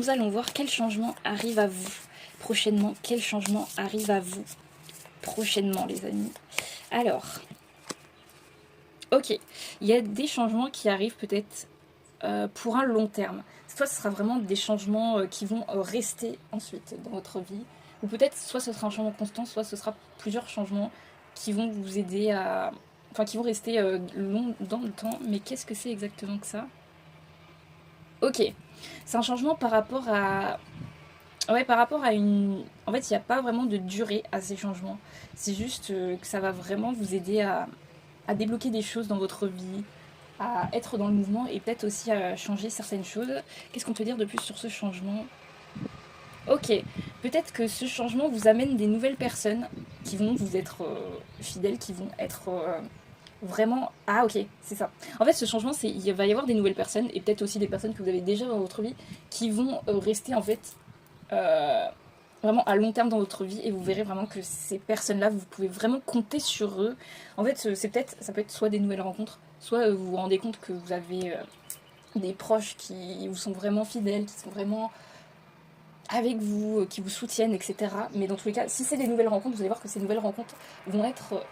nous allons voir quel changement arrive à vous prochainement. Quel changement arrive à vous prochainement, les amis. Alors, ok, il y a des changements qui arrivent peut-être pour un long terme. Soit ce sera vraiment des changements qui vont rester ensuite dans votre vie, ou peut-être soit ce sera un changement constant, soit ce sera plusieurs changements qui vont vous aider à... Enfin, qui vont rester long dans le temps. Mais qu'est-ce que c'est exactement que ça? Ok, c'est un changement par rapport à... Ouais, par rapport à une... En fait, il n'y a pas vraiment de durée à ces changements. C'est juste que ça va vraiment vous aider à débloquer des choses dans votre vie, à être dans le mouvement et peut-être aussi à changer certaines choses. Qu'est-ce qu'on peut dire de plus sur ce changement? Ok, peut-être que ce changement vous amène des nouvelles personnes qui vont vous être fidèles, qui vont être vraiment... Ah ok, c'est ça. En fait, ce changement, c'est il va y avoir des nouvelles personnes et peut-être aussi des personnes que vous avez déjà dans votre vie qui vont rester en fait euh, vraiment à long terme dans votre vie et vous verrez vraiment que ces personnes-là, vous pouvez vraiment compter sur eux. En fait, c'est peut-être, ça peut être soit des nouvelles rencontres, soit vous vous rendez compte que vous avez des proches qui vous sont vraiment fidèles, qui sont vraiment avec vous, qui vous soutiennent, etc. Mais dans tous les cas, si c'est des nouvelles rencontres, vous allez voir que ces nouvelles rencontres vont être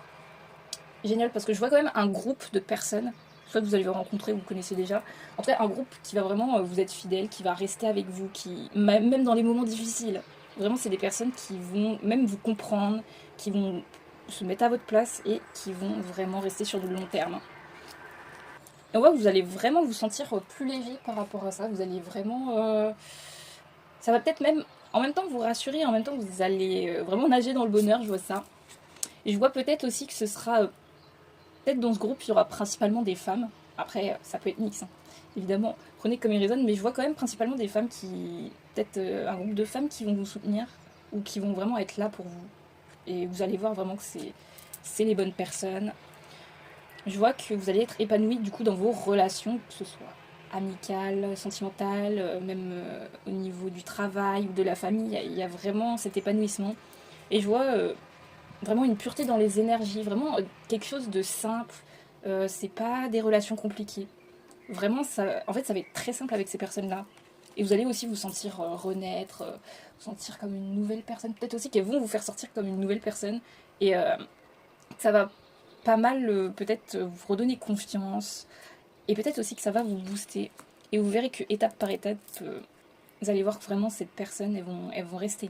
géniales parce que je vois quand même un groupe de personnes, soit que vous allez rencontrer ou vous connaissez déjà, en tout cas un groupe qui va vraiment vous être fidèle, qui va rester avec vous, qui même dans les moments difficiles. Vraiment, c'est des personnes qui vont même vous comprendre, qui vont se mettre à votre place et qui vont vraiment rester sur du long terme. Et on voit que vous allez vraiment vous sentir plus léger par rapport à ça. Vous allez vraiment... ça va peut-être même en même temps vous rassurer, en même temps vous allez vraiment nager dans le bonheur, je vois ça. Et je vois peut-être aussi que ce sera... peut-être dans ce groupe, il y aura principalement des femmes. Après, ça peut être mix, hein. Évidemment, prenez comme il résonne, mais je vois quand même principalement des femmes qui... peut-être un groupe de femmes qui vont vous soutenir ou qui vont vraiment être là pour vous. Et vous allez voir vraiment que c'est les bonnes personnes. Je vois que vous allez être épanoui du coup dans vos relations, que ce soit amicales, sentimentales, même au niveau du travail ou de la famille, il y a vraiment cet épanouissement. Et je vois vraiment une pureté dans les énergies, vraiment quelque chose de simple. C'est pas des relations compliquées. Vraiment, ça, en fait, ça va être très simple avec ces personnes-là. Et vous allez aussi vous sentir renaître, vous sentir comme une nouvelle personne. Peut-être aussi qu'elles vont vous faire sortir comme une nouvelle personne. Et ça va pas mal peut-être vous redonner confiance. Et peut-être aussi que ça va vous booster. Et vous verrez que étape par étape, vous allez voir que vraiment cette personne, elles vont rester.